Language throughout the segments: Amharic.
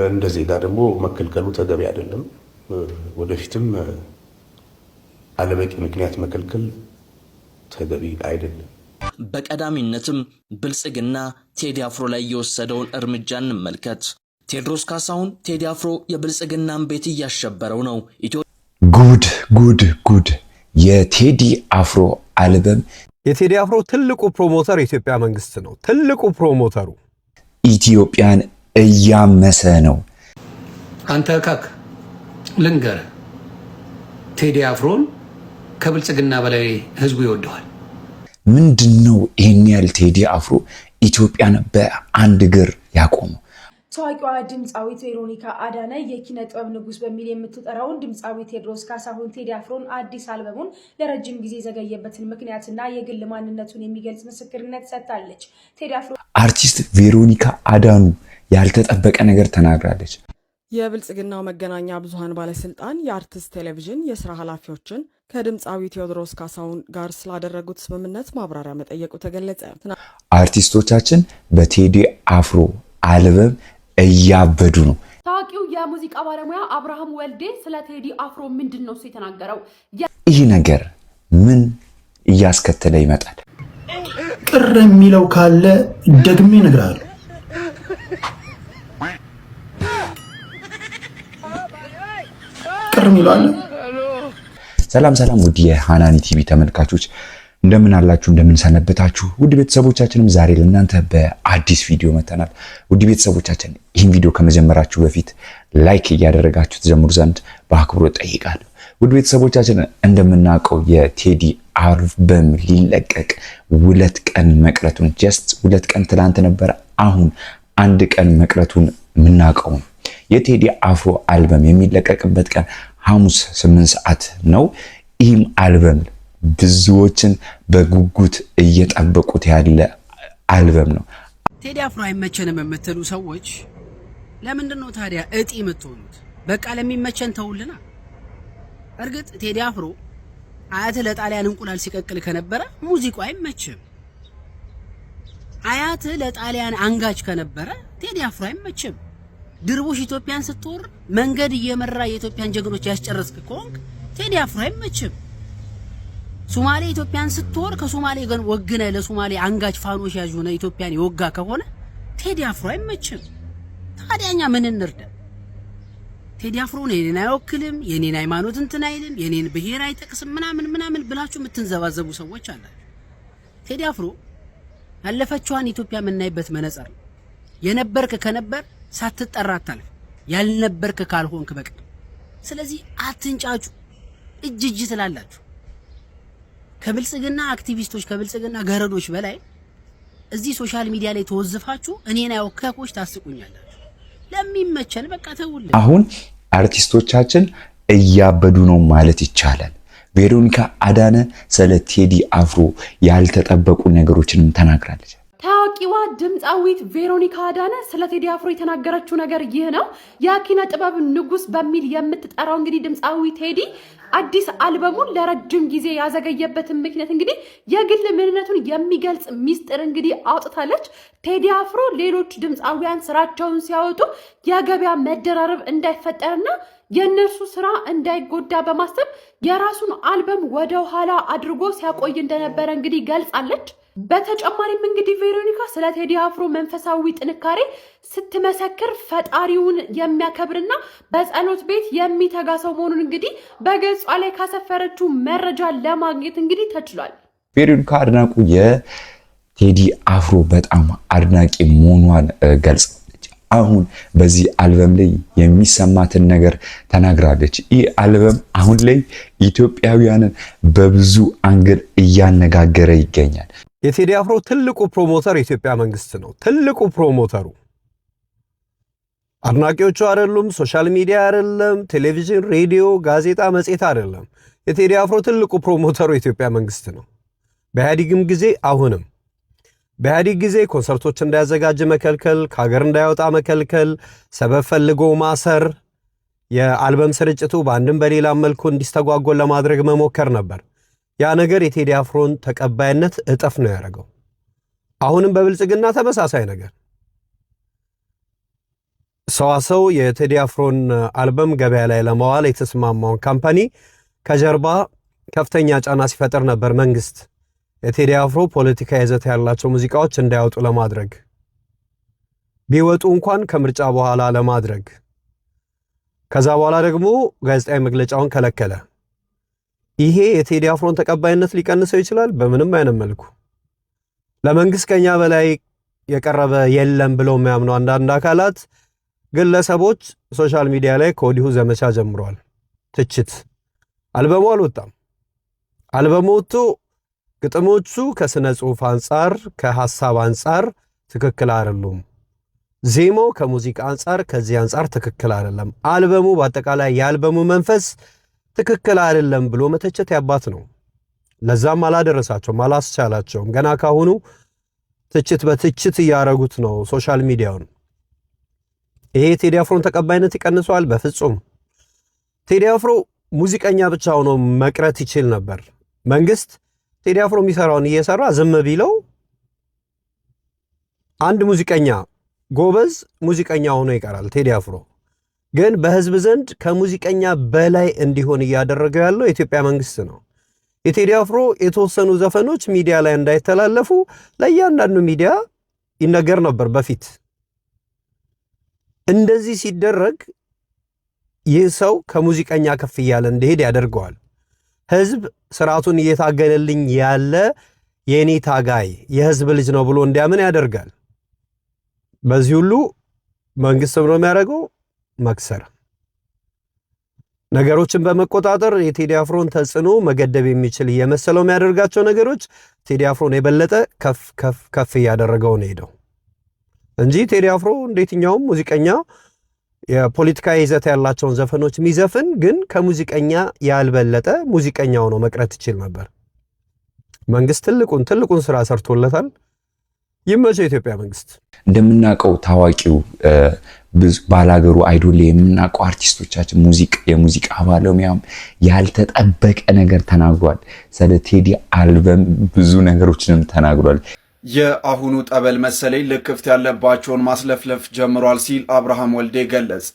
እንደዚህ ጋር ደግሞ መከልከሉ ተገቢ አይደለም። ወደፊትም አለበቂ ምክንያት መከልከል ተገቢ አይደለም። በቀዳሚነትም ብልጽግና ቴዲ አፍሮ ላይ የወሰደውን እርምጃ እንመልከት። ቴዎድሮስ ካሳሁን ቴዲ አፍሮ የብልጽግናን ቤት እያሸበረው ነው። ጉድ! የቴዲ አፍሮ አልበም የቴዲ አፍሮ ትልቁ ፕሮሞተር የኢትዮጵያ መንግስት ነው። ትልቁ ፕሮሞተሩ ኢትዮጵያን እያመሰ ነው። አንተ ካክ ልንገር፣ ቴዲ አፍሮን ከብልጽግና በላይ ህዝቡ ይወደዋል። ምንድነው ይሄን ያህል ቴዲ አፍሮ ኢትዮጵያን በአንድ እግር ያቆመው? ታዋቂዋ ድምፃዊት ቬሮኒካ አዳነ የኪነ ጥበብ ንጉስ በሚል የምትጠራውን ድምፃዊ ቴዎድሮስ ካሳሁን ቴዲ አፍሮን አዲስ አልበሙን ለረጅም ጊዜ ዘገየበትን ምክንያትና የግል ማንነቱን የሚገልጽ ምስክርነት ሰጥታለች። ቴዲ አፍሮ አርቲስት ቬሮኒካ አዳኑ ያልተጠበቀ ነገር ተናግራለች። የብልጽግናው መገናኛ ብዙሃን ባለስልጣን የአርቲስት ቴሌቪዥን የስራ ኃላፊዎችን ከድምፃዊ ቴዎድሮስ ካሳሁን ጋር ስላደረጉት ስምምነት ማብራሪያ መጠየቁ ተገለጸ። አርቲስቶቻችን በቴዲ አፍሮ አልበም እያበዱ ነው። ታዋቂው የሙዚቃ ባለሙያ አብርሃም ወልዴ ስለ ቴዲ አፍሮ ምንድነው የተናገረው? ይህ ነገር ምን እያስከተለ ይመጣል? ቅር የሚለው ካለ ደግሜ እነግራለሁ። ቅር የሚለው አለ። ሰላም ውድ የሃናኒ ቲቪ ተመልካቾች እንደምን አላችሁ? እንደምን ሰነበታችሁ? ውድ ቤተሰቦቻችንም ዛሬ ለእናንተ በአዲስ ቪዲዮ መተናል። ውድ ቤተሰቦቻችን ይህን ቪዲዮ ከመጀመራችሁ በፊት ላይክ እያደረጋችሁ ተጀምሩ ዘንድ በአክብሮት ጠይቃለሁ። ውድ ቤተሰቦቻችን እንደምናውቀው የቴዲ አልበም ሊለቀቅ 2 ቀን መቅረቱን ጀስት 2 ቀን ትላንት ነበር። አሁን 1 ቀን መቅረቱን የምናውቀው ነው። የቴዲ አፍሮ አልበም የሚለቀቅበት ቀን ሐሙስ 8 ሰዓት ነው። ይህም አልበም ብዙዎችን በጉጉት እየጠበቁት ያለ አልበም ነው። ቴዲ አፍሮ አይመቸንም የምትሉ ሰዎች ለምንድን ነው ታዲያ እጢ የምትሆኑት? በቃ ለሚመቸን ተውልና። እርግጥ ቴዲ አፍሮ አያት ለጣሊያን እንቁላል ሲቀቅል ከነበረ ሙዚቃው አይመችም። አያት ለጣሊያን አንጋች ከነበረ ቴዲ አፍሮ አይመችም። ድርቦሽ ኢትዮጵያን ስትወር መንገድ እየመራ የኢትዮጵያን ጀግኖች ያስጨረስክ ከሆንክ ቴዲ አፍሮ አይመችም። ሶማሌ ኢትዮጵያን ስትወር ከሶማሌ ጋር ወግነ ለሶማሌ አንጋች ፋኖሽ ያዡነ ኢትዮጵያን ይወጋ ከሆነ ቴዲ አፍሮ አይመችም። ታዲያኛ ምን እንርዳ? ቴዲ አፍሮ የኔን አይወክልም፣ የኔን ሃይማኖት እንትን አይልም፣ የኔን ብሔር አይጠቅስም ምናምን ብላችሁ የምትንዘባዘቡ ሰዎች አላችሁ። ቴዲ አፍሮ ያለፈችዋን ኢትዮጵያ የምናይበት መነጽር ነው። የነበርክ ከነበር ሳትጠራ አታልፍ፣ ያልነበርክ ካልሆንክ በቀር። ስለዚህ አትንጫጩ፣ እጅ ትላላችሁ። ከብልጽግና አክቲቪስቶች ከብልጽግና ገረዶች በላይ እዚህ ሶሻል ሚዲያ ላይ ተወዝፋችሁ እኔን አይወከኮች ታስቁኛላችሁ። ለሚመቸን በቃ ተውልን። አሁን አርቲስቶቻችን እያበዱ ነው ማለት ይቻላል። ቬሮኒካ አዳነ ስለ ቴዲ አፍሮ ያልተጠበቁ ነገሮችንም ተናግራለች። ታዋቂዋ ድምፃዊት ቬሮኒካ አዳነ ስለ ቴዲ አፍሮ የተናገረችው ነገር ይህ ነው። የኪነ ጥበብ ንጉስ በሚል የምትጠራው እንግዲህ ድምፃዊ ቴዲ አዲስ አልበሙን ለረጅም ጊዜ ያዘገየበትን ምክንያት እንግዲህ የግል ምንነቱን የሚገልጽ ሚስጥር እንግዲህ አውጥታለች። ቴዲ አፍሮ ሌሎች ድምፃዊያን ስራቸውን ሲያወጡ የገበያ መደራረብ እንዳይፈጠርና የነሱ ስራ እንዳይጎዳ በማሰብ የራሱን አልበም ወደ ኋላ አድርጎ ሲያቆይ እንደነበረ እንግዲህ ገልጻለች። በተጨማሪም እንግዲህ ቬሮኒካ ስለ ቴዲ አፍሮ መንፈሳዊ ጥንካሬ ስትመሰክር ፈጣሪውን የሚያከብርና በጸሎት ቤት የሚተጋ ሰው መሆኑን እንግዲህ በገጿ ላይ ካሰፈረችው መረጃ ለማግኘት እንግዲህ ተችሏል። ቬሮኒካ አድናቁ የቴዲ አፍሮ በጣም አድናቂ መሆኗን ገልጻለች። አሁን በዚህ አልበም ላይ የሚሰማትን ነገር ተናግራለች። ይህ አልበም አሁን ላይ ኢትዮጵያውያንን በብዙ አንግል እያነጋገረ ይገኛል። የቴዲ አፍሮ ትልቁ ፕሮሞተር የኢትዮጵያ መንግስት ነው። ትልቁ ፕሮሞተሩ አድናቂዎቹ አይደሉም፣ ሶሻል ሚዲያ አይደለም፣ ቴሌቪዥን፣ ሬዲዮ፣ ጋዜጣ፣ መጽሔት አይደለም። የቴዲ አፍሮ ትልቁ ፕሮሞተሩ የኢትዮጵያ መንግስት ነው። በኢህአዴግም ጊዜ አሁንም በኢህአዴግ ጊዜ ኮንሰርቶች እንዳያዘጋጅ መከልከል፣ ከሀገር እንዳይወጣ መከልከል፣ ሰበብ ፈልጎ ማሰር፣ የአልበም ስርጭቱ በአንድም በሌላም መልኩ እንዲስተጓጎል ለማድረግ መሞከር ነበር። ያ ነገር የቴዲ አፍሮን ተቀባይነት እጥፍ ነው ያደረገው። አሁንም በብልጽግና ተመሳሳይ ነገር ሰዋሰው የቴዲ አፍሮን አልበም ገበያ ላይ ለማዋል የተስማማውን ካምፓኒ ከጀርባ ከፍተኛ ጫና ሲፈጥር ነበር መንግስት የቴዲ አፍሮ ፖለቲካ ይዘት ያላቸው ሙዚቃዎች እንዳይወጡ ለማድረግ ቢወጡ እንኳን ከምርጫ በኋላ ለማድረግ ከዛ በኋላ ደግሞ ጋዜጣዊ መግለጫውን ከለከለ። ይሄ የቴዲ አፍሮን ተቀባይነት ሊቀንሰው ይችላል በምንም አይነት መልኩ። ለመንግስት ከኛ በላይ የቀረበ የለም ብለው የሚያምኑ አንዳንድ አካላት ግለሰቦች ሶሻል ሚዲያ ላይ ከወዲሁ ዘመቻ ጀምረዋል። ትችት አልበሙ አልወጣም። አልበሙ ወጥቶ ግጥሞቹ ከስነ ጽሑፍ አንፃር ከሐሳብ አንፃር ትክክል አይደሉም። ዜማው ከሙዚቃ አንፃር ከዚህ አንፃር ትክክል አይደለም። አልበሙ በአጠቃላይ የአልበሙ መንፈስ ትክክል አይደለም ብሎ መተቸት ያባት ነው። ለዛም አላደረሳቸውም፣ አላስቻላቸውም። ገና ካሁኑ ትችት በትችት እያረጉት ነው ሶሻል ሚዲያውን። ይሄ ቴዲ አፍሮን ተቀባይነት ይቀንሰዋል? በፍጹም። ቴዲ አፍሮ ሙዚቀኛ ብቻ ሆኖ መቅረት ይችል ነበር። መንግስት ቴዲ አፍሮ የሚሰራውን እየሰራ ዝም ቢለው አንድ ሙዚቀኛ ጎበዝ ሙዚቀኛ ሆኖ ይቀራል። ቴዲ አፍሮ ግን በህዝብ ዘንድ ከሙዚቀኛ በላይ እንዲሆን እያደረገው ያለው የኢትዮጵያ መንግስት ነው። የቴዲ አፍሮ የተወሰኑ ዘፈኖች ሚዲያ ላይ እንዳይተላለፉ ለእያንዳንዱ ሚዲያ ይነገር ነበር በፊት። እንደዚህ ሲደረግ ይህ ሰው ከሙዚቀኛ ከፍ እያለ እንዲሄድ ያደርገዋል። ህዝብ ስርዓቱን እየታገለልኝ ያለ የኔ ታጋይ የህዝብ ልጅ ነው ብሎ እንዲያምን ያደርጋል። በዚህ ሁሉ መንግስት ብሎ የሚያደርገው መክሰር፣ ነገሮችን በመቆጣጠር የቴዲ አፍሮን ተጽዕኖ መገደብ የሚችል እየመሰለው የሚያደርጋቸው ነገሮች ቴዲ አፍሮን የበለጠ ከፍ ከፍ ከፍ እያደረገው ነው ሄደው እንጂ ቴዲ አፍሮ እንደየትኛውም ሙዚቀኛ የፖለቲካ ይዘት ያላቸውን ዘፈኖች የሚዘፍን ግን ከሙዚቀኛ ያልበለጠ ሙዚቀኛ ሆኖ መቅረት ይችል ነበር። መንግስት ትልቁን ስራ ሰርቶለታል። ይመቸው የኢትዮጵያ መንግስት። እንደምናውቀው ታዋቂው ባላገሩ አይዶል የምናውቀው አርቲስቶቻችን የሙዚቃ ባለሙያም ያልተጠበቀ ነገር ተናግሯል። ስለ ቴዲ አልበም ብዙ ነገሮችንም ተናግሯል። የአሁኑ ጠበል መሰለኝ ልክፍት ያለባቸውን ማስለፍለፍ ጀምሯል ሲል አብርሃም ወልዴ ገለጸ።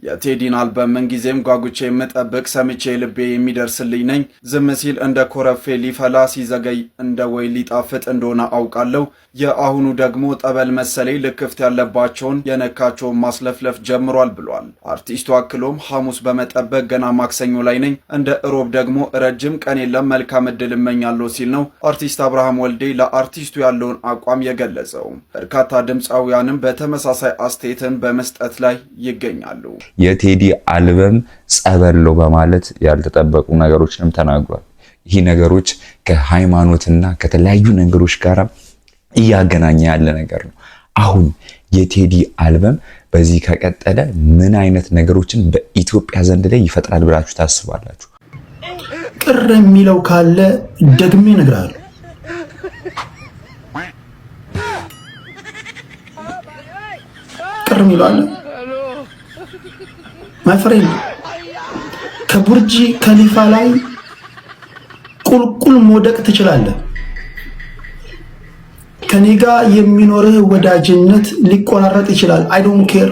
የቴዲን አልበም ምንጊዜም ጓጉቼ የምጠብቅ ሰምቼ ልቤ የሚደርስልኝ ነኝ። ዝም ሲል እንደ ኮረፌ ሊፈላ ሲዘገይ እንደ ወይ ሊጣፍጥ እንደሆነ አውቃለሁ። የአሁኑ ደግሞ ጠበል መሰለኝ ልክፍት ያለባቸውን የነካቸውን ማስለፍለፍ ጀምሯል ብሏል። አርቲስቱ አክሎም ሐሙስ በመጠበቅ ገና ማክሰኞ ላይ ነኝ፣ እንደ እሮብ ደግሞ ረጅም ቀን የለም፣ መልካም እድል እመኛለሁ ሲል ነው አርቲስት አብርሃም ወልዴ ለአርቲስቱ ያለውን አቋም የገለጸው። በርካታ ድምፃውያንም በተመሳሳይ አስተያየትን በመስጠት ላይ ይገኛሉ። የቴዲ አልበም ጸበል ነው በማለት ያልተጠበቁ ነገሮችንም ተናግሯል። ይህ ነገሮች ከሃይማኖትና ከተለያዩ ነገሮች ጋር እያገናኘ ያለ ነገር ነው። አሁን የቴዲ አልበም በዚህ ከቀጠለ ምን አይነት ነገሮችን በኢትዮጵያ ዘንድ ላይ ይፈጥራል ብላችሁ ታስባላችሁ? ቅር የሚለው ካለ ደግሜ እነግራለሁ። ቅር የሚለው አለ ማይ ፍሬንድ፣ ከቡርጂ ከሊፋ ላይ ቁልቁል መውደቅ ትችላለህ። ከኔ ጋር የሚኖርህ ወዳጅነት ሊቆራረጥ ይችላል። አይ ዶንት ኬር።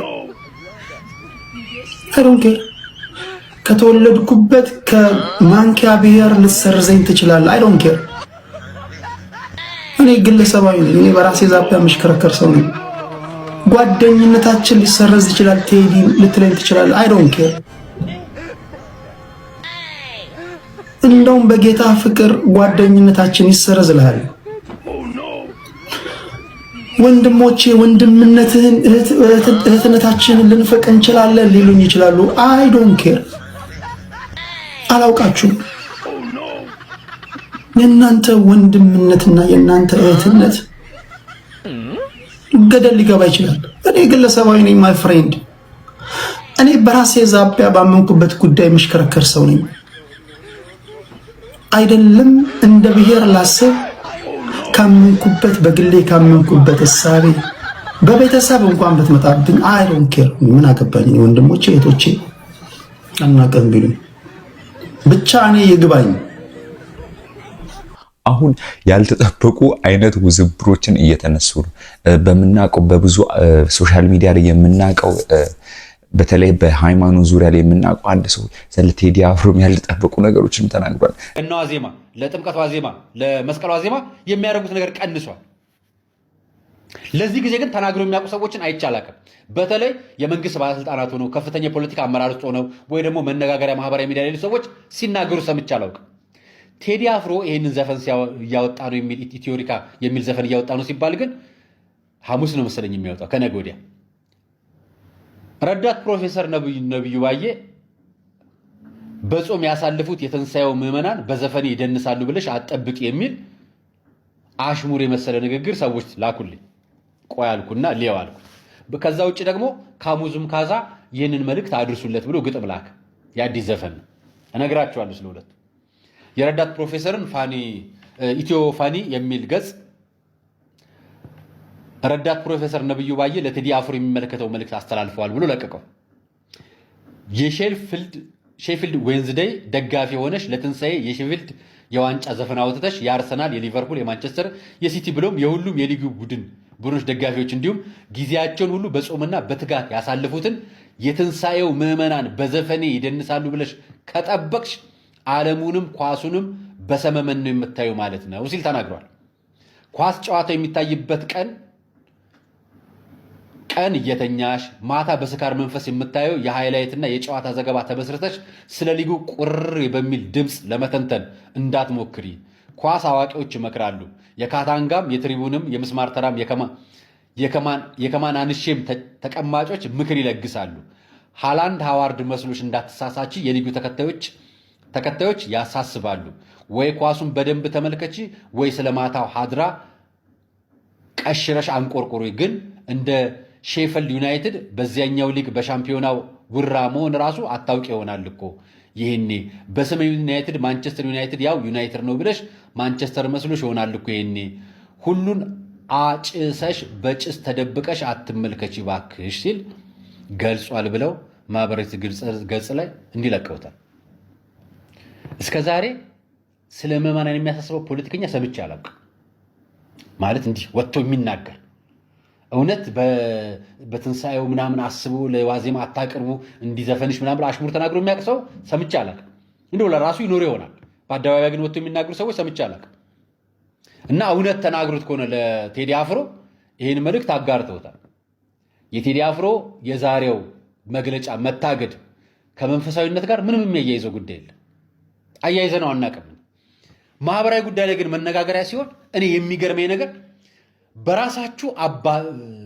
ከተወለድኩበት ከማንኪያ ብሔር ልሰርዘኝ ትችላለህ። አይ ዶንት ኬር። እኔ ግለሰባዊ ነኝ። እኔ በራሴ ዛቢያ የምሽከረከር ሰው ነኝ። ጓደኝነታችን ሊሰረዝ ይችላል። ቴዲ ልትለኝ ትችላለህ። አይ ዶንት ኬር። እንደውም በጌታ ፍቅር ጓደኝነታችን ይሰረዝልሃል። ወንድሞቼ ወንድምነትህን እህትነታችንን ልንፈቅ እንችላለን ሊሉኝ ይችላሉ። አይ ዶንት ኬር። አላውቃችሁም። የእናንተ ወንድምነትና የእናንተ እህትነት ገደል ሊገባ ይችላል። እኔ ግለሰባዊ ነኝ ማይ ፍሬንድ። እኔ በራሴ ዛቢያ ባመንኩበት ጉዳይ የምሽከረከር ሰው ነኝ። አይደለም እንደ ብሔር ላስብ ካመንኩበት በግሌ ካመንኩበት እሳቤ በቤተሰብ እንኳን ብትመጣብኝ አይ ዶንት ኬር። ምን አገባኝ? ወንድሞቼ እህቶቼ አናቀም ቢሉኝ ብቻ እኔ ይግባኝ። አሁን ያልተጠበቁ አይነት ውዝብሮችን እየተነሱ ነው። በምናውቀው በብዙ ሶሻል ሚዲያ ላይ የምናውቀው በተለይ በሃይማኖት ዙሪያ ላይ የምናውቀው አንድ ሰው ስለ ቴዲ አፍሮ ያልተጠበቁ ነገሮችን ተናግሯል። እና ዋዜማ ለጥምቀት ዋዜማ ለመስቀል ዋዜማ የሚያደርጉት ነገር ቀንሷል። ለዚህ ጊዜ ግን ተናግረው የሚያውቁ ሰዎችን አይቻላከም። በተለይ የመንግስት ባለስልጣናት ሆነው ከፍተኛ የፖለቲካ አመራር ውስጥ ሆነው ወይ ደግሞ መነጋገሪያ ማህበራዊ ሚዲያ ላይ ሰዎች ሲናገሩ ሰምቼ አላውቅም። ቴዲ አፍሮ ይህንን ዘፈን እያወጣ ነው የሚል ኢትዮሪካ የሚል ዘፈን እያወጣ ነው ሲባል ግን ሐሙስ ነው መሰለኝ የሚያወጣው ከነገ ወዲያ። ረዳት ፕሮፌሰር ነብዩ ባዬ በጾም ያሳልፉት የትንሳኤው ምዕመናን በዘፈን ይደንሳሉ ብለሽ አጠብቅ የሚል አሽሙር የመሰለ ንግግር ሰዎች ላኩልኝ። ቆይ አልኩና ሊያው አልኩ። ከዛ ውጪ ደግሞ ካሙዙም ካዛ ይህንን መልእክት አድርሱለት ብሎ ግጥም ላከ። የአዲስ ዘፈን እነግራችኋለሁ ስለሁለቱ። የረዳት ፕሮፌሰርን ኢትዮ ፋኒ የሚል ገጽ ረዳት ፕሮፌሰር ነብዩ ባዬ ለቴዲ አፍሮ የሚመለከተው መልእክት አስተላልፈዋል ብሎ ለቀቀው። የሼፊልድ ዌንዝዴይ ደጋፊ ሆነሽ ለትንሳኤ የሼፊልድ የዋንጫ ዘፈን አውጥተሽ የአርሰናል፣ የሊቨርፑል፣ የማንቸስተር፣ የሲቲ ብሎም የሁሉም የሊጉ ቡድኖች ደጋፊዎች እንዲሁም ጊዜያቸውን ሁሉ በጾምና በትጋት ያሳልፉትን የትንሳኤው ምዕመናን በዘፈኔ ይደንሳሉ ብለሽ ከጠበቅሽ ዓለሙንም ኳሱንም በሰመመን ነው የምታዩ ማለት ነው ሲል ተናግሯል። ኳስ ጨዋታው የሚታይበት ቀን እየተኛሽ ማታ በስካር መንፈስ የምታየው የሃይላይትና የጨዋታ ዘገባ ተመስርተሽ ስለ ሊጉ ቁር በሚል ድምፅ ለመተንተን እንዳትሞክሪ። ኳስ አዋቂዎች ይመክራሉ። የካታንጋም የትሪቡንም የምስማር ተራም የከማን አንሼም ተቀማጮች ምክር ይለግሳሉ። ሃላንድ ሃዋርድ መስሎሽ እንዳትሳሳቺ የሊጉ ተከታዮች ያሳስባሉ። ወይ ኳሱን በደንብ ተመልከቺ ወይ ስለ ማታው ሀድራ ቀሽረሽ አንቆርቆሪ። ግን እንደ ሼፊልድ ዩናይትድ በዚያኛው ሊግ በሻምፒዮናው ውራ መሆን ራሱ አታውቂ ይሆናል እኮ ይሄኔ። በሰሜን ዩናይትድ ማንቸስተር ዩናይትድ ያው ዩናይትድ ነው ብለሽ ማንቸስተር መስሎሽ ይሆናል እኮ ይሄኔ። ሁሉን አጭሰሽ በጭስ ተደብቀሽ አትመልከቺ ባክሽ ሲል ገልጿል ብለው ማህበራዊ ገጽ ላይ እንዲለቀውታል። እስከ ዛሬ ስለ ምዕመናን የሚያሳስበው ፖለቲከኛ ሰምቼ አላውቅም። ማለት እንዲህ ወጥቶ የሚናገር እውነት በትንሳኤው ምናምን አስቡ ለዋዜማ አታቅርቡ እንዲዘፈንሽ ምናምን አሽሙር ተናግሮ የሚያውቅ ሰው ሰምቼ አላውቅም። እንደው ለራሱ ይኖር ይሆናል። በአደባባይ ግን ወጥቶ የሚናገሩ ሰዎች ሰምቼ አላውቅም። እና እውነት ተናግሩት ከሆነ ለቴዲ አፍሮ ይህን መልእክት አጋርተውታል። የቴዲ አፍሮ የዛሬው መግለጫ መታገድ ከመንፈሳዊነት ጋር ምንም የሚያያይዘው ጉዳይ የለም። አያይዘ ነው አናውቅም። ማህበራዊ ጉዳይ ላይ ግን መነጋገሪያ ሲሆን እኔ የሚገርመኝ ነገር በራሳችሁ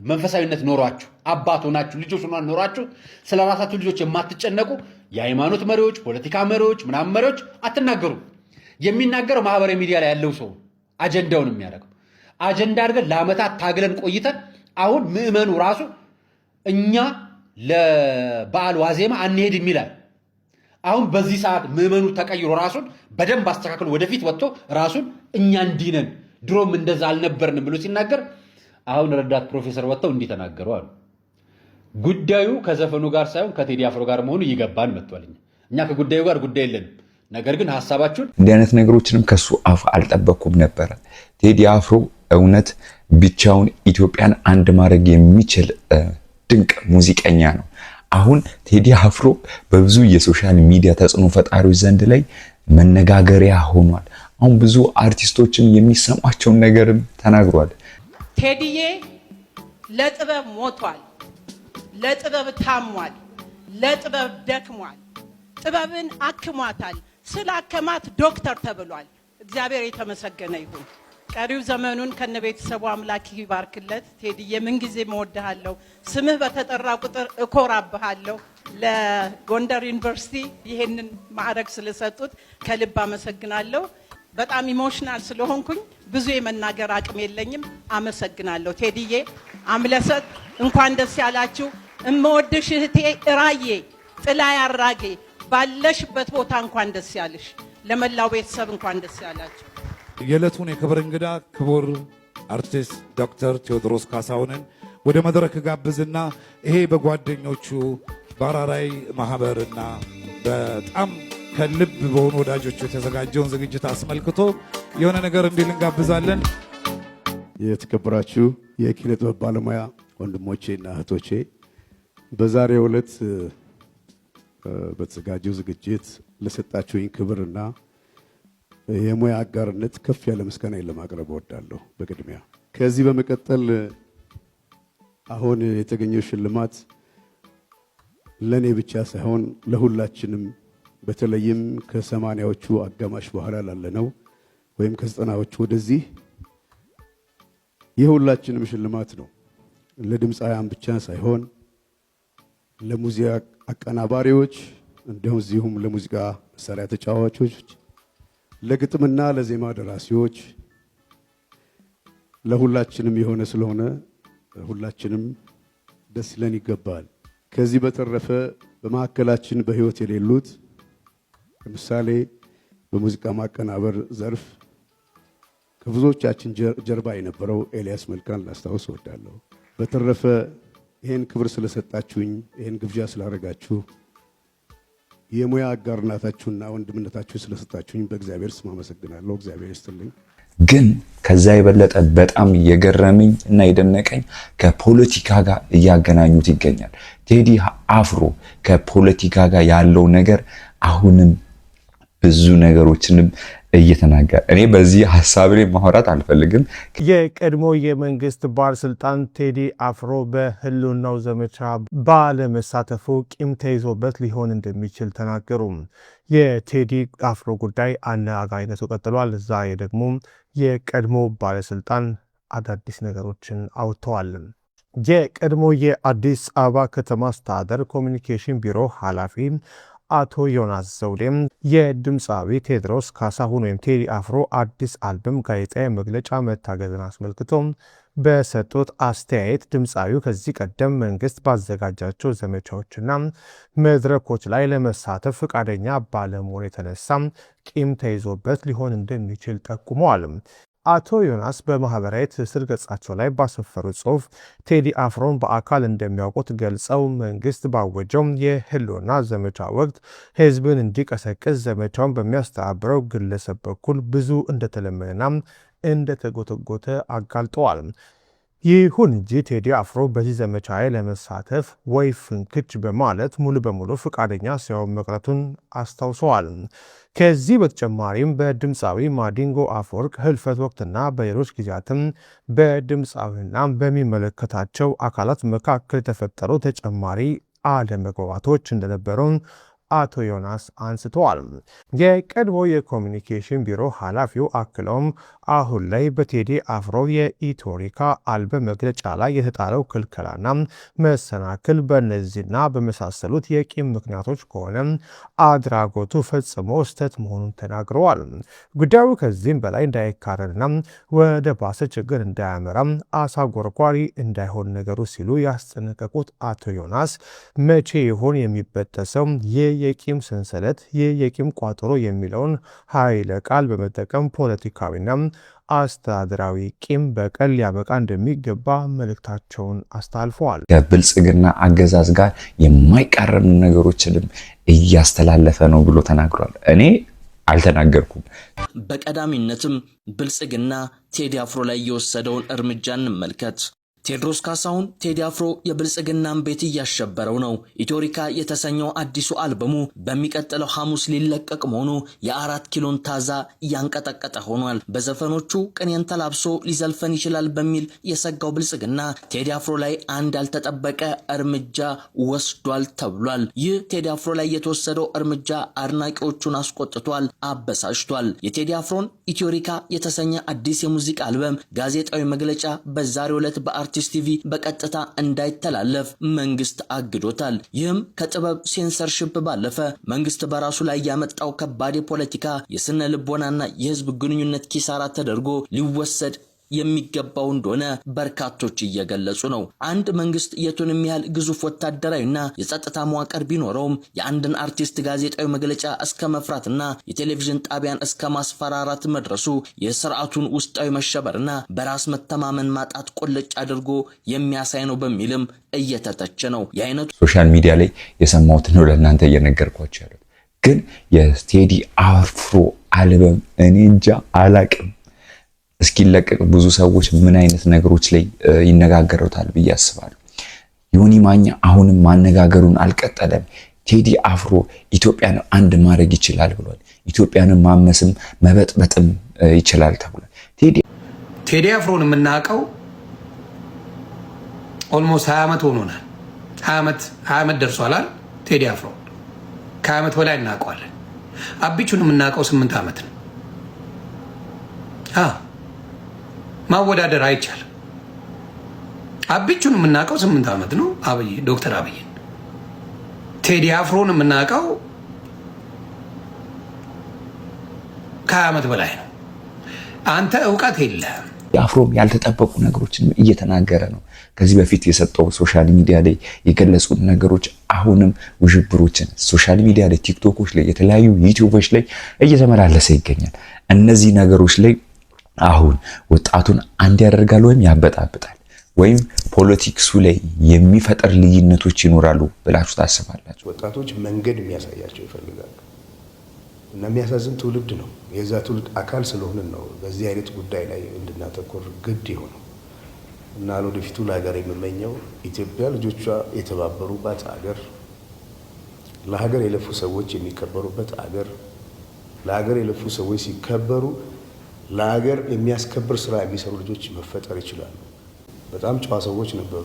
መንፈሳዊነት ኖሯችሁ አባት ሆናችሁ ልጆች ኖሯችሁ ስለ ራሳችሁ ልጆች የማትጨነቁ የሃይማኖት መሪዎች፣ ፖለቲካ መሪዎች፣ ምናምን መሪዎች አትናገሩ። የሚናገረው ማህበራዊ ሚዲያ ላይ ያለው ሰው አጀንዳውን የሚያደርገው አጀንዳ አድርገን ለዓመታት ታግለን ቆይተን አሁን ምዕመኑ ራሱ እኛ ለበዓል ዋዜማ አንሄድም ይላል። አሁን በዚህ ሰዓት ምዕመኑ ተቀይሮ ራሱን በደንብ አስተካክሎ ወደፊት ወጥቶ ራሱን እኛ እንዲህ ነን ድሮም እንደዛ አልነበርንም ብሎ ሲናገር አሁን ረዳት ፕሮፌሰር ወጥተው እንዲህ ተናገሩ አሉ። ጉዳዩ ከዘፈኑ ጋር ሳይሆን ከቴዲ አፍሮ ጋር መሆኑ ይገባን መጥቷል። እኛ ከጉዳዩ ጋር ጉዳይ የለንም። ነገር ግን ሐሳባችሁን እንዲህ አይነት ነገሮችንም ከሱ አፍ አልጠበቅኩም ነበረ። ቴዲ አፍሮ እውነት ብቻውን ኢትዮጵያን አንድ ማድረግ የሚችል ድንቅ ሙዚቀኛ ነው። አሁን ቴዲ አፍሮ በብዙ የሶሻል ሚዲያ ተጽዕኖ ፈጣሪዎች ዘንድ ላይ መነጋገሪያ ሆኗል። አሁን ብዙ አርቲስቶችም የሚሰማቸውን ነገርም ተናግሯል። ቴዲዬ ለጥበብ ሞቷል፣ ለጥበብ ታሟል፣ ለጥበብ ደክሟል፣ ጥበብን አክሟታል። ስላከማት ዶክተር ተብሏል። እግዚአብሔር የተመሰገነ ይሁን። ቀሪው ዘመኑን ከነቤተሰቡ አምላክ ይባርክለት። ቴዲዬ ምንጊዜ እወድሃለሁ። ስምህ በተጠራ ቁጥር እኮራብሃለሁ። ለጎንደር ዩኒቨርሲቲ ይሄንን ማዕረግ ስለሰጡት ከልብ አመሰግናለሁ። በጣም ኢሞሽናል ስለሆንኩኝ ብዙ የመናገር አቅም የለኝም። አመሰግናለሁ ቴዲዬ። አምለሰት እንኳን ደስ ያላችሁ። እመወድሽ እህቴ እራዬ ጥላይ አራጌ ባለሽበት ቦታ እንኳን ደስ ያለሽ። ለመላው ቤተሰብ እንኳን ደስ ያላችሁ። የዕለቱን የክብር እንግዳ ክቡር አርቲስት ዶክተር ቴዎድሮስ ካሳሁንን ወደ መድረክ ጋብዝና ይሄ በጓደኞቹ በአራራይ ማህበርና በጣም ከልብ በሆኑ ወዳጆቹ የተዘጋጀውን ዝግጅት አስመልክቶ የሆነ ነገር እንዲል እንጋብዛለን። የተከበራችሁ የኪነ ጥበብ ባለሙያ ወንድሞቼና እህቶቼ በዛሬው ዕለት በተዘጋጀው ዝግጅት ለሰጣችሁኝ ክብርና የሙያ አጋርነት ከፍ ያለ ምስጋናን ለማቅረብ እወዳለሁ። በቅድሚያ ከዚህ በመቀጠል አሁን የተገኘው ሽልማት ለኔ ብቻ ሳይሆን ለሁላችንም በተለይም ከ80ዎቹ አጋማሽ በኋላ ላለነው ወይም ከ90ዎቹ ወደዚህ የሁላችንም ሽልማት ነው። ለድምፃውያን ብቻ ሳይሆን ለሙዚቃ አቀናባሪዎች እንደዚሁም ለሙዚቃ መሳሪያ ተጫዋቾች፣ ለግጥምና ለዜማ ደራሲዎች ለሁላችንም የሆነ ስለሆነ ሁላችንም ደስ ይለን ይገባል። ከዚህ በተረፈ በማዕከላችን በህይወት የሌሉት ለምሳሌ በሙዚቃ ማቀናበር ዘርፍ ከብዙዎቻችን ጀርባ የነበረው ኤልያስ መልካን ላስታውስ እወዳለሁ። በተረፈ ይሄን ክብር ስለሰጣችሁኝ ይሄን ግብዣ ስላደረጋችሁ የሙያ አጋርነታችሁና ወንድምነታችሁ ስለሰጣችሁኝ በእግዚአብሔር ስም አመሰግናለሁ። እግዚአብሔር ይስጥልኝ። ግን ከዛ የበለጠ በጣም የገረመኝ እና የደነቀኝ ከፖለቲካ ጋር እያገናኙት ይገኛል። ቴዲ አፍሮ ከፖለቲካ ጋር ያለው ነገር አሁንም ብዙ ነገሮችንም እየተናገረ እኔ በዚህ ሐሳብ ላይ ማውራት አልፈልግም። የቀድሞ የመንግስት ባለስልጣን ቴዲ አፍሮ በህልውናው ዘመቻ ባለመሳተፉ ቂም ተይዞበት ሊሆን እንደሚችል ተናገሩ። የቴዲ አፍሮ ጉዳይ አነጋጋሪነቱ ቀጥሏል። ዛሬ ደግሞ የቀድሞ ባለስልጣን አዳዲስ ነገሮችን አውጥተዋል። የቀድሞ የአዲስ አበባ ከተማ አስተዳደር ኮሚኒኬሽን ቢሮ ኃላፊ አቶ ዮናስ ዘውዴም የድምፃዊ ቴዎድሮስ ካሳሁን ወይም ቴዲ አፍሮ አዲስ አልበም ጋዜጣዊ መግለጫ መታገዝን አስመልክቶ በሰጡት አስተያየት ድምፃዊው ከዚህ ቀደም መንግስት ባዘጋጃቸው ዘመቻዎችና መድረኮች ላይ ለመሳተፍ ፈቃደኛ ባለመሆኑ የተነሳ ቂም ተይዞበት ሊሆን እንደሚችል ጠቁመዋል። አቶ ዮናስ በማህበራዊ ትስስር ገጻቸው ላይ ባሰፈሩት ጽሑፍ ቴዲ አፍሮን በአካል እንደሚያውቁት ገልጸው መንግስት ባወጀው የህልውና ዘመቻ ወቅት ህዝብን እንዲቀሰቅስ ዘመቻውን በሚያስተባብረው ግለሰብ በኩል ብዙ እንደተለመደና እንደተጎተጎተ አጋልጠዋል። ይሁን እንጂ ቴዲ አፍሮ በዚህ ዘመቻ ላይ ለመሳተፍ ወይ ፍንክች በማለት ሙሉ በሙሉ ፈቃደኛ ሳይሆን መቅረቱን አስታውሰዋል። ከዚህ በተጨማሪም በድምፃዊ ማዲንጎ አፈወርቅ ህልፈት ወቅትና በሌሎች ጊዜያትም በድምፃዊና በሚመለከታቸው አካላት መካከል የተፈጠሩ ተጨማሪ አለመግባባቶች እንደነበሩ አቶ ዮናስ አንስተዋል። የቀድሞ የኮሚኒኬሽን ቢሮ ኃላፊው አክለውም አሁን ላይ በቴዲ አፍሮ የኢትዮሪካ አልበም መግለጫ ላይ የተጣለው ክልከላና መሰናክል በእነዚህና በመሳሰሉት የቂም ምክንያቶች ከሆነ አድራጎቱ ፈጽሞ ስህተት መሆኑን ተናግረዋል። ጉዳዩ ከዚህም በላይ እንዳይካረርና ወደ ባሰ ችግር እንዳያመራ አሳጎርጓሪ እንዳይሆን ነገሩ ሲሉ ያስጠነቀቁት አቶ ዮናስ መቼ ይሆን የሚበጠሰው የቂም ሰንሰለት የቂም ቋጠሮ የሚለውን ኃይለ ቃል በመጠቀም ፖለቲካዊና አስተዳደራዊ ቂም በቀል ሊያበቃ እንደሚገባ መልእክታቸውን አስተላልፈዋል። ከብልጽግና አገዛዝ ጋር የማይቃረኑ ነገሮችንም እያስተላለፈ ነው ብሎ ተናግሯል። እኔ አልተናገርኩም። በቀዳሚነትም ብልጽግና ቴዲ አፍሮ ላይ የወሰደውን እርምጃ እንመልከት። ቴዎድሮስ ካሳሁን ቴዲ አፍሮ የብልጽግናን ቤት እያሸበረው ነው። ኢትዮሪካ የተሰኘው አዲሱ አልበሙ በሚቀጥለው ሐሙስ ሊለቀቅ መሆኑ የ4 ኪሎን ታዛ እያንቀጠቀጠ ሆኗል። በዘፈኖቹ ቅኔን ተላብሶ ሊዘልፈን ይችላል በሚል የሰጋው ብልጽግና ቴዲ አፍሮ ላይ አንድ ያልተጠበቀ እርምጃ ወስዷል ተብሏል። ይህ ቴዲ አፍሮ ላይ የተወሰደው እርምጃ አድናቂዎቹን አስቆጥቷል፣ አበሳጭቷል። የቴዲ አፍሮን ኢትዮሪካ የተሰኘ አዲስ የሙዚቃ አልበም ጋዜጣዊ መግለጫ በዛሬው ዕለት በአርቲስት ቲቪ በቀጥታ እንዳይተላለፍ መንግስት አግዶታል። ይህም ከጥበብ ሴንሰርሺፕ ባለፈ መንግስት በራሱ ላይ ያመጣው ከባድ የፖለቲካ የስነ ልቦናና የህዝብ ግንኙነት ኪሳራ ተደርጎ ሊወሰድ የሚገባው እንደሆነ በርካቶች እየገለጹ ነው። አንድ መንግስት የቱንም ያህል ግዙፍ ወታደራዊና የጸጥታ መዋቅር ቢኖረውም የአንድን አርቲስት ጋዜጣዊ መግለጫ እስከ መፍራትና የቴሌቪዥን ጣቢያን እስከ ማስፈራራት መድረሱ የስርዓቱን ውስጣዊ መሸበርና በራስ መተማመን ማጣት ቁልጭ አድርጎ የሚያሳይ ነው በሚልም እየተተቸ ነው። የአይነቱ ሶሻል ሚዲያ ላይ የሰማሁት ነው ለእናንተ እየነገርኳችሁ ያለው። ግን የቴዲ አፍሮ አልበም እኔ እንጃ አላቅም። እስኪለቀቅ ብዙ ሰዎች ምን አይነት ነገሮች ላይ ይነጋገሩታል ብዬ አስባለሁ። ዮኒ ማኛ አሁንም ማነጋገሩን አልቀጠለም። ቴዲ አፍሮ ኢትዮጵያን አንድ ማድረግ ይችላል ብሏል። ኢትዮጵያንን ማመስም መበጥበጥም ይችላል ተብሏል። ቴዲ አፍሮን የምናውቀው ኦልሞስት 20 ዓመት ሆኖናል። 20 ዓመት ደርሷል። ቴዲ አፍሮ ከ20 ዓመት በላይ እናውቀዋለን። አቢቹን የምናውቀው 8 ዓመት ነው። ማወዳደር አይቻልም። አቢቹን የምናውቀው 8 ዓመት ነው። ዶክተር አብይን። ቴዲ አፍሮን የምናውቀው ከ20 ዓመት በላይ ነው። አንተ እውቀት የለህም። አፍሮም ያልተጠበቁ ነገሮችን እየተናገረ ነው። ከዚህ በፊት የሰጠው ሶሻል ሚዲያ ላይ የገለጹት ነገሮች አሁንም ውዥብሮችን ሶሻል ሚዲያ ላይ ቲክቶኮች ላይ የተለያዩ ዩቲዩቦች ላይ እየተመላለሰ ይገኛል። እነዚህ ነገሮች ላይ አሁን ወጣቱን አንድ ያደርጋል ወይም ያበጣብጣል ወይም ፖለቲክሱ ላይ የሚፈጠር ልዩነቶች ይኖራሉ ብላችሁ ታስባላችሁ? ወጣቶች መንገድ የሚያሳያቸው ይፈልጋሉ እና የሚያሳዝን ትውልድ ነው። የዛ ትውልድ አካል ስለሆንን ነው በዚህ አይነት ጉዳይ ላይ እንድናተኮር ግድ ይሆነው እና ለወደፊቱ ለሀገር የምመኘው ኢትዮጵያ ልጆቿ የተባበሩባት አገር፣ ለሀገር የለፉ ሰዎች የሚከበሩበት አገር፣ ለሀገር የለፉ ሰዎች ሲከበሩ ለሀገር የሚያስከብር ስራ የሚሰሩ ልጆች መፈጠር ይችላሉ። በጣም ጨዋ ሰዎች ነበሩ።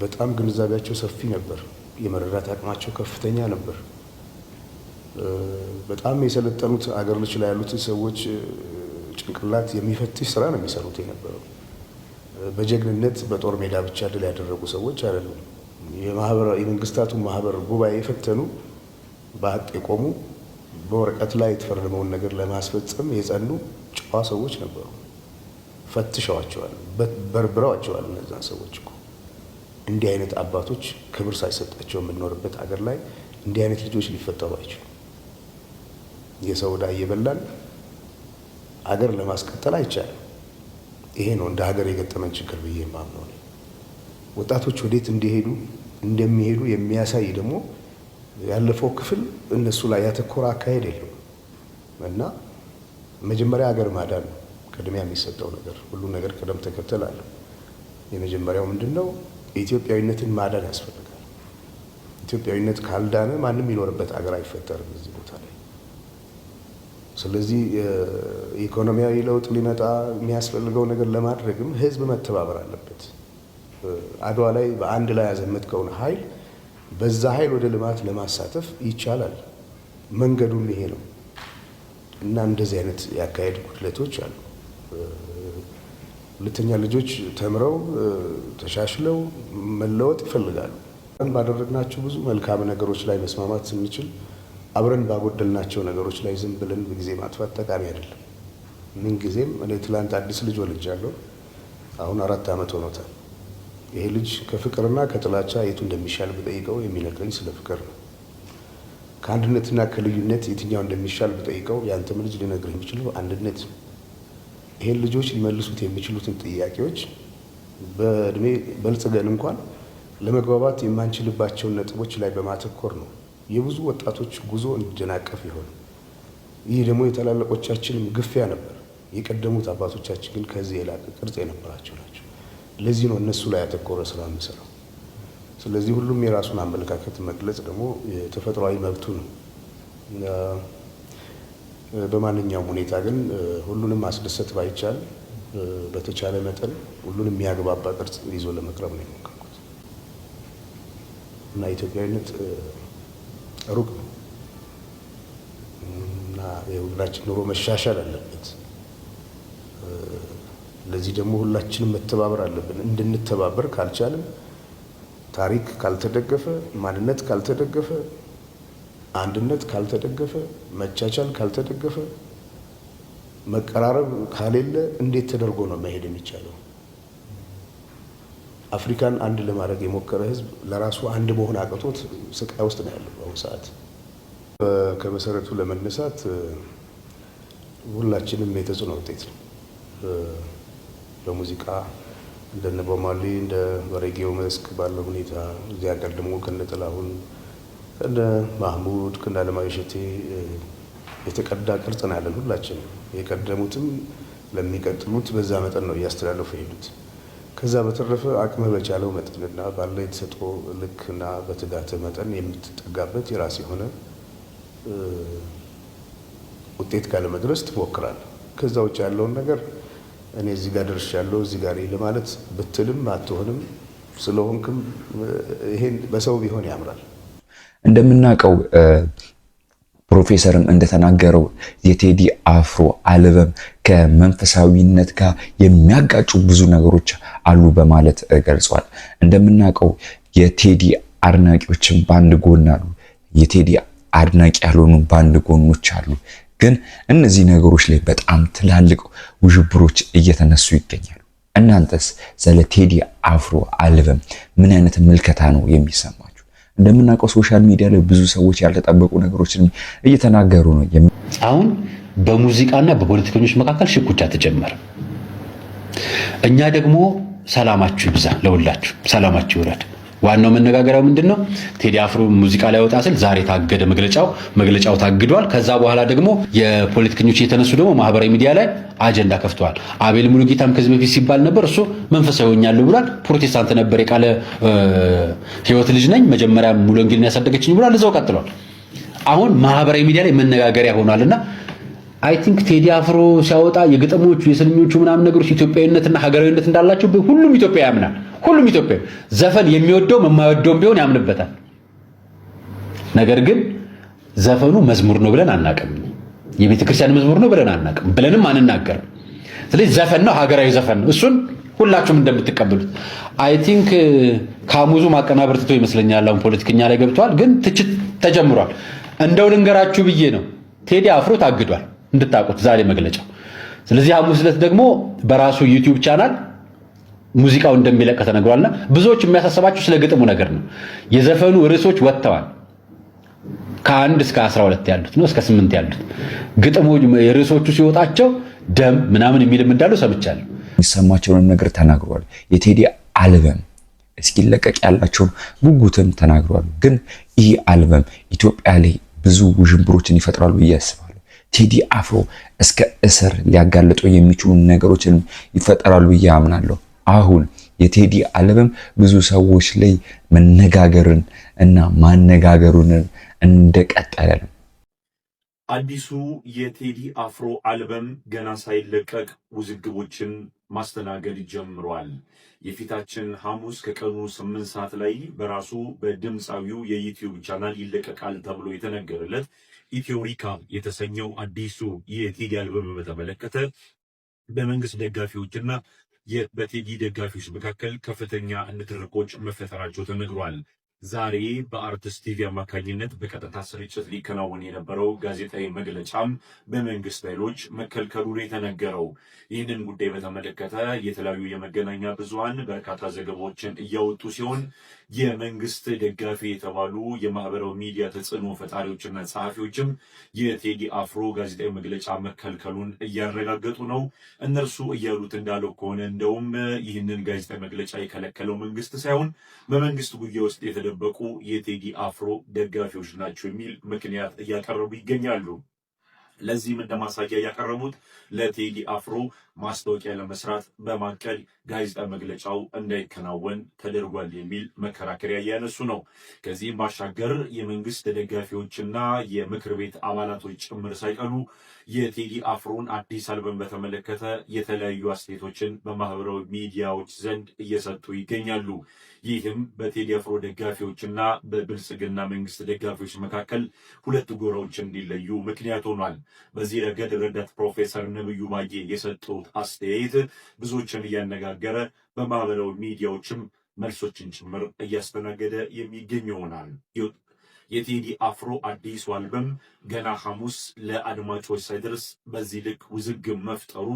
በጣም ግንዛቤያቸው ሰፊ ነበር። የመረዳት አቅማቸው ከፍተኛ ነበር። በጣም የሰለጠኑት አገር ልጅ ላይ ያሉት ሰዎች ጭንቅላት የሚፈትሽ ስራ ነው የሚሰሩት የነበረው። በጀግንነት በጦር ሜዳ ብቻ ድል ያደረጉ ሰዎች አይደሉም። የመንግስታቱ ማህበር ጉባኤ የፈተኑ በሀቅ የቆሙ በወረቀት ላይ የተፈረመውን ነገር ለማስፈጸም የጸኑ ጨዋ ሰዎች ነበሩ። ፈትሸዋቸዋል፣ በርብረዋቸዋል። እነዛን ሰዎች እኮ እንዲህ አይነት አባቶች ክብር ሳይሰጣቸው የምንኖርበት አገር ላይ እንዲህ አይነት ልጆች ሊፈጠሩ አይችሉም። የሰው ዕዳ እየበላን አገር ለማስቀጠል አይቻልም። ይሄ ነው እንደ ሀገር የገጠመን ችግር ብዬ የማምነው። ወጣቶች ወዴት እንደሚሄዱ የሚያሳይ ደግሞ ያለፈው ክፍል እነሱ ላይ ያተኮረ አካሄድ የለም እና መጀመሪያ ሀገር ማዳን ነው ቅድሚያ የሚሰጠው ነገር። ሁሉ ነገር ቅደም ተከተል አለ። የመጀመሪያው ምንድነው? ኢትዮጵያዊነትን ማዳን ያስፈልጋል። ኢትዮጵያዊነት ካልዳነ ማንም የሚኖርበት ሀገር አይፈጠርም እዚህ ቦታ ላይ። ስለዚህ ኢኮኖሚያዊ ለውጥ ሊመጣ የሚያስፈልገው ነገር ለማድረግም ህዝብ መተባበር አለበት። አድዋ ላይ በአንድ ላይ ያዘመትከውን ኃይል በዛ ኃይል ወደ ልማት ለማሳተፍ ይቻላል። መንገዱም ይሄ ነው እና እንደዚህ አይነት ያካሄድ ጉድለቶች አሉ። ሁለተኛ ልጆች ተምረው ተሻሽለው መለወጥ ይፈልጋሉ። ባደረግናቸው ብዙ መልካም ነገሮች ላይ መስማማት ስንችል አብረን ባጎደልናቸው ነገሮች ላይ ዝም ብለን በጊዜ ማጥፋት ጠቃሚ አይደለም። ምን ጊዜም እኔ ትላንት አዲስ ልጅ ወልጃለሁ። አሁን 4 ዓመት ሆኖታል። ይሄ ልጅ ከፍቅርና ከጥላቻ የቱ እንደሚሻል ብጠይቀው የሚነግረኝ ስለ ፍቅር ነው። ከአንድነትና ከልዩነት የትኛው እንደሚሻል ብጠይቀው ያንተም ልጅ ሊነግርህ የሚችለው አንድነት። ይሄን ልጆች ሊመልሱት የሚችሉትን ጥያቄዎች በእድሜ በልጽገን እንኳን ለመግባባት የማንችልባቸውን ነጥቦች ላይ በማተኮር ነው የብዙ ወጣቶች ጉዞ እንዲደናቀፍ ይሆን። ይህ ደግሞ የታላላቆቻችንም ግፊያ ነበር። የቀደሙት አባቶቻችን ግን ከዚህ የላቀ ቅርጽ የነበራቸው ናቸው። ለዚህ ነው እነሱ ላይ ያተኮረ ስራ የምሰራው። ስለዚህ ሁሉም የራሱን አመለካከት መግለጽ ደግሞ ተፈጥሯዊ መብቱ ነው። በማንኛውም ሁኔታ ግን ሁሉንም ማስደሰት ባይቻል በተቻለ መጠን ሁሉንም የሚያግባባ ቅርጽ ይዞ ለመቅረብ ነው የሞከርኩት እና ኢትዮጵያዊነት ሩቅ ነው እና የሁላችን ኑሮ መሻሻል አለበት። ለዚህ ደግሞ ሁላችንም መተባበር አለብን። እንድንተባበር ካልቻልን ታሪክ ካልተደገፈ፣ ማንነት ካልተደገፈ፣ አንድነት ካልተደገፈ፣ መቻቻል ካልተደገፈ፣ መቀራረብ ካሌለ እንዴት ተደርጎ ነው መሄድ የሚቻለው? አፍሪካን አንድ ለማድረግ የሞከረ ህዝብ ለራሱ አንድ መሆን አቅቶት ስቃይ ውስጥ ነው ያለው በአሁኑ ሰዓት። ከመሰረቱ ለመነሳት ሁላችንም የተጽዕኖ ውጤት ነው። በሙዚቃ እንደነ ቦብ ማርሊ እንደ በሬጌው መስክ ባለው ሁኔታ እዚህ ሀገር ደግሞ ከነ ጥላሁን ከነ ማህሙድ ከነ አለማየሁ እሸቴ የተቀዳ ቅርጽ ነው ያለን ሁላችንም። የቀደሙትም ለሚቀጥሉት በዛ መጠን ነው እያስተላለፉ የሄዱት። ከዛ በተረፈ አቅመ በቻለው መጠንና ባለ የተሰጥኦ ልክና በትጋት መጠን የምትጠጋበት የራስ የሆነ ውጤት ካለ መድረስ ትሞክራለህ። ከዛ ውጭ ያለውን ነገር እኔ እዚህ ጋር ደርሻለሁ እዚህ ጋር ለማለት ብትልም አትሆንም። ስለሆንክም ይሄን በሰው ቢሆን ያምራል። እንደምናውቀው ፕሮፌሰርም እንደተናገረው የቴዲ አፍሮ አልበም ከመንፈሳዊነት ጋር የሚያጋጩ ብዙ ነገሮች አሉ በማለት ገልጿል። እንደምናውቀው የቴዲ አድናቂዎችን ባንድ ጎን አሉ፣ የቴዲ አድናቂ ያልሆኑ ባንድ ጎኖች አሉ። ግን እነዚህ ነገሮች ላይ በጣም ትላልቅ ውዥብሮች እየተነሱ ይገኛሉ። እናንተስ ስለ ቴዲ አፍሮ አልበም ምን አይነት ምልከታ ነው የሚሰማችሁ? እንደምናውቀው ሶሻል ሚዲያ ላይ ብዙ ሰዎች ያልተጠበቁ ነገሮችን እየተናገሩ ነው። አሁን በሙዚቃና በፖለቲከኞች መካከል ሽኩቻ ተጀመረ። እኛ ደግሞ ሰላማችሁ ይብዛ፣ ለሁላችሁ ሰላማችሁ ይውረድ። ዋናው መነጋገሪያው ምንድነው? ቴዲ አፍሮ ሙዚቃ ላይ ወጣ ስል ዛሬ ታገደ፣ መግለጫው ታግዷል። ከዛ በኋላ ደግሞ የፖለቲከኞች የተነሱ ደግሞ ማህበራዊ ሚዲያ ላይ አጀንዳ ከፍተዋል። አቤል ሙሉጌታም ከዚህ በፊት ሲባል ነበር፣ እሱ መንፈሳዊ ሆኛለሁ ብሏል። ፕሮቴስታንት ነበር፣ የቃለ ሕይወት ልጅ ነኝ፣ መጀመሪያ ሙሉ ወንጌልን ያሳደገችኝ ብሏል። እዛው ቀጥሏል። አሁን ማህበራዊ ሚዲያ ላይ መነጋገሪያ ሆኗልና አይ ቲንክ ቴዲ አፍሮ ሲያወጣ የግጥሞቹ የስንኞቹ ምናምን ነገሮች ኢትዮጵያዊነትና ሀገራዊነት እንዳላቸው ሁሉም ኢትዮጵያ ያምናል። ሁሉም ኢትዮጵያ ዘፈን የሚወደውም የማይወደውም ቢሆን ያምንበታል። ነገር ግን ዘፈኑ መዝሙር ነው ብለን አናቅም፣ የቤተ ክርስቲያን መዝሙር ነው ብለን አናቅም፣ ብለንም አንናገርም። ስለዚህ ዘፈን ነው፣ ሀገራዊ ዘፈን ነው። እሱን ሁላችሁም እንደምትቀበሉት አይ ቲንክ ካሙዙ ማቀናበር ትቶ ይመስለኛል አሁን ፖለቲከኛ ላይ ገብቷል። ግን ትችት ተጀምሯል። እንደው ልንገራችሁ ብዬ ነው፣ ቴዲ አፍሮ ታግዷል እንድታውቁት ዛሬ መግለጫው። ስለዚህ ሐሙስ ዕለት ደግሞ በራሱ ዩቲዩብ ቻናል ሙዚቃው እንደሚለቅ ተነግሯልና ብዙዎች የሚያሳስባችሁ ስለ ግጥሙ ነገር ነው። የዘፈኑ ርዕሶች ወጥተዋል። ከ1 እስከ 12 ያሉት ነው፣ እስከ 8 ያሉት ግጥሙ ርዕሶቹ ሲወጣቸው ደም ምናምን የሚልም እንዳሉ ሰምቻለሁ። የሚሰማቸውን ነገር ተናግሯል። የቴዲ አልበም እስኪለቀቅ ያላቸውን ጉጉትም ተናግሯል። ግን ይህ አልበም ኢትዮጵያ ላይ ብዙ ውዥንብሮችን ይፈጥራሉ ብዬ አስባለሁ። ቴዲ አፍሮ እስከ እስር ሊያጋልጡ የሚችሉ ነገሮችን ይፈጠራሉ ብዬ አምናለሁ። አሁን የቴዲ አልበም ብዙ ሰዎች ላይ መነጋገርን እና ማነጋገሩን እንደቀጠለ ነው። አዲሱ የቴዲ አፍሮ አልበም ገና ሳይለቀቅ ውዝግቦችን ማስተናገድ ጀምሯል። የፊታችን ሐሙስ ከቀኑ 8 ሰዓት ላይ በራሱ በድምፃዊው የዩቲዩብ ቻናል ይለቀቃል ተብሎ የተነገረለት ኢትዮሪካ የተሰኘው አዲሱ የቴዲ አልበም በተመለከተ በመንግስት ደጋፊዎችና በቴዲ ደጋፊዎች መካከል ከፍተኛ ንትርኮች መፈጠራቸው ተነግሯል። ዛሬ በአርትስ ቲቪ አማካኝነት በቀጥታ ስርጭት ሊከናወን የነበረው ጋዜጣዊ መግለጫም በመንግስት ኃይሎች መከልከሉ ነው የተነገረው። ይህንን ጉዳይ በተመለከተ የተለያዩ የመገናኛ ብዙሃን በርካታ ዘገባዎችን እያወጡ ሲሆን የመንግስት ደጋፊ የተባሉ የማህበራዊ ሚዲያ ተጽዕኖ ፈጣሪዎችና ጸሐፊዎችም የቴዲ አፍሮ ጋዜጣዊ መግለጫ መከልከሉን እያረጋገጡ ነው። እነርሱ እያሉት እንዳለው ከሆነ እንደውም ይህንን ጋዜጣዊ መግለጫ የከለከለው መንግስት ሳይሆን በመንግስት ጉያ ውስጥ የተደበቁ የቴዲ አፍሮ ደጋፊዎች ናቸው የሚል ምክንያት እያቀረቡ ይገኛሉ። ለዚህም እንደማሳያ ያቀረቡት ለቴዲ አፍሮ ማስታወቂያ ለመስራት በማቀድ ጋዜጣ መግለጫው እንዳይከናወን ተደርጓል የሚል መከራከሪያ እያነሱ ነው። ከዚህም ባሻገር የመንግስት ደጋፊዎችና የምክር ቤት አባላቶች ጭምር ሳይቀሩ የቴዲ አፍሮን አዲስ አልበም በተመለከተ የተለያዩ አስተያየቶችን በማህበራዊ ሚዲያዎች ዘንድ እየሰጡ ይገኛሉ። ይህም በቴዲ አፍሮ ደጋፊዎችና በብልጽግና መንግስት ደጋፊዎች መካከል ሁለት ጎራዎች እንዲለዩ ምክንያት ሆኗል። በዚህ ረገድ ረዳት ፕሮፌሰር ነብዩ ባዬ የሰጡት አስተያየት ብዙዎችን እያነጋገረ በማህበራዊ ሚዲያዎችም መልሶችን ጭምር እያስተናገደ የሚገኝ ይሆናል። የቴዲ አፍሮ አዲሱ አልበም ገና ሐሙስ ለአድማጮች ሳይደርስ በዚህ ልክ ውዝግብ መፍጠሩ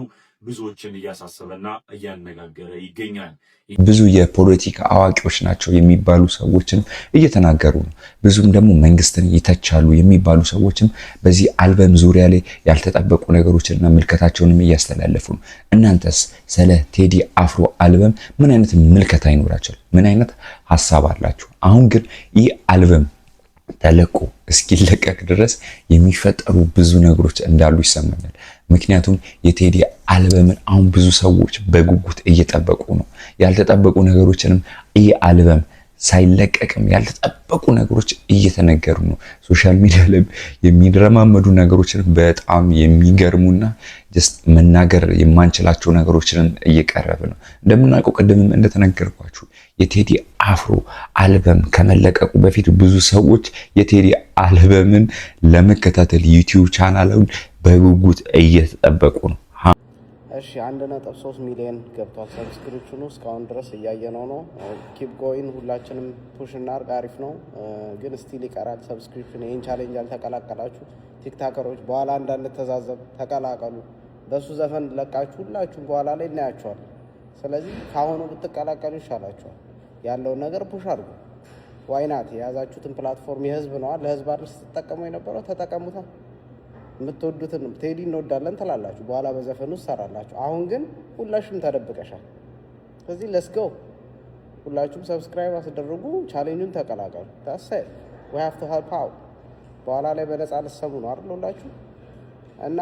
ብዙዎችን እያሳሰበና እያነጋገረ ይገኛል። ብዙ የፖለቲካ አዋቂዎች ናቸው የሚባሉ ሰዎችን እየተናገሩ ነው። ብዙም ደግሞ መንግስትን ይተቻሉ የሚባሉ ሰዎችም በዚህ አልበም ዙሪያ ላይ ያልተጠበቁ ነገሮችንና ምልከታቸውንም እያስተላለፉ ነው። እናንተስ ስለ ቴዲ አፍሮ አልበም ምን አይነት ምልከታ ይኖራችኋል? ምን አይነት ሐሳብ አላችሁ? አሁን ግን ይህ አልበም ተለቆ እስኪለቀቅ ድረስ የሚፈጠሩ ብዙ ነገሮች እንዳሉ ይሰማኛል። ምክንያቱም የቴዲ አልበምን አሁን ብዙ ሰዎች በጉጉት እየጠበቁ ነው። ያልተጠበቁ ነገሮችንም ይህ አልበም ሳይለቀቅም ያልተጠበቁ ነገሮች እየተነገሩ ነው። ሶሻል ሚዲያ ላይ የሚድረማመዱ ነገሮችን በጣም የሚገርሙና ጀስት መናገር የማንችላቸው ነገሮችን እየቀረበ ነው። እንደምናውቀው ቅድምም እንደተነገርኳችሁ የቴዲ አፍሮ አልበም ከመለቀቁ በፊት ብዙ ሰዎች የቴዲ አልበምን ለመከታተል ዩቲዩብ ቻናሉን በጉጉት እየተጠበቁ ነው። እሺ 1.3 ሚሊዮን ገብቷል ሰብስክሪፕሽኑ እስካሁን ድረስ እያየነው ነው። ኪፕ ጎይን ሁላችንም ፑሽ እናርግ፣ አሪፍ ነው። ግን ስቲል ይቀራል ሰብስክሪፕሽን። ይሄን ቻሌንጅ ያልተቀላቀላችሁ ቲክታከሮች በኋላ እንዳንተዛዘብ ተቀላቀሉ። በሱ ዘፈን ለቃችሁ ሁላችሁም በኋላ ላይ እናያችኋለን። ስለዚህ ካሁኑ ብትቀላቀሉ ይሻላችኋል። ያለውን ነገር ፑሽ አድርጉ። ዋይናት የያዛችሁትን ፕላትፎርም የህዝብ ነው፣ ለህዝብ አይደል ስትጠቀሙ የነበረው? ተጠቀሙታ። የምትወዱትን ቴዲ እንወዳለን ትላላችሁ፣ በኋላ በዘፈኑ ትሰራላችሁ። አሁን ግን ሁላችሁም ተደብቀሻል። ስለዚህ ለስገው ሁላችሁም ሰብስክራይብ አስደርጉ፣ ቻሌንጁን ተቀላቀሉ። ታሰይ we have to help out። በኋላ ላይ በነፃ ልትሰሙ ነው አይደል ሁላችሁ? እና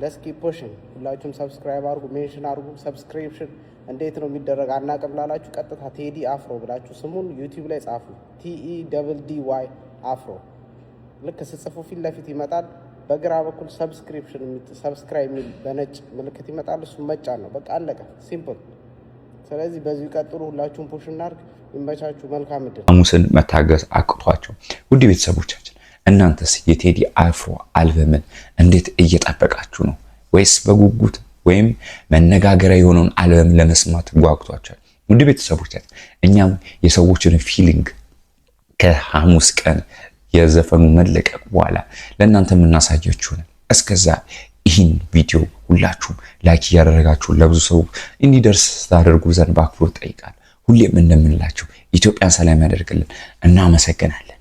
let's keep pushing። ሁላችሁም ሰብስክራይብ አድርጉ፣ ሜንሽን አድርጉ። ሰብስክሪፕሽን እንዴት ነው የሚደረግ አናውቅም ላላችሁ ቀጥታ ቴዲ አፍሮ ብላችሁ ስሙን ዩቲዩብ ላይ ጻፉ። TEDDY አፍሮ ልክ ስትጽፉ ፊት ለፊት ይመጣል። በግራ በኩል ሰብስክራይብ የሚል በነጭ ምልክት ይመጣል። እሱ መጫን ነው፣ በቃ አለቀ። ሲምፕል። ስለዚህ በዚሁ ቀጥሉ። ሁላችሁም ፑሽ እናድርግ። ይመቻችሁ። መልካም እድል። ሐሙስን መታገስ አቅቷቸው ውድ ቤተሰቦቻችን እናንተስ የቴዲ አፍሮ አልበምን እንዴት እየጠበቃችሁ ነው? ወይስ በጉጉት ወይም መነጋገሪያ የሆነውን አልበም ለመስማት ጓጉቷችኋል? ውድ ቤተሰቦቻችን እኛም የሰዎችን ፊሊንግ ከሐሙስ ቀን የዘፈኑ መለቀቅ በኋላ ለእናንተ የምናሳያችሁ ነን። እስከዛ ይህን ቪዲዮ ሁላችሁም ላይክ እያደረጋችሁ ለብዙ ሰው እንዲደርስ ታደርጉ ዘንድ በአክብሮት ጠይቃለሁ። ሁሌም እንደምንላችሁ ኢትዮጵያን ሰላም ያደርግልን። እናመሰግናለን።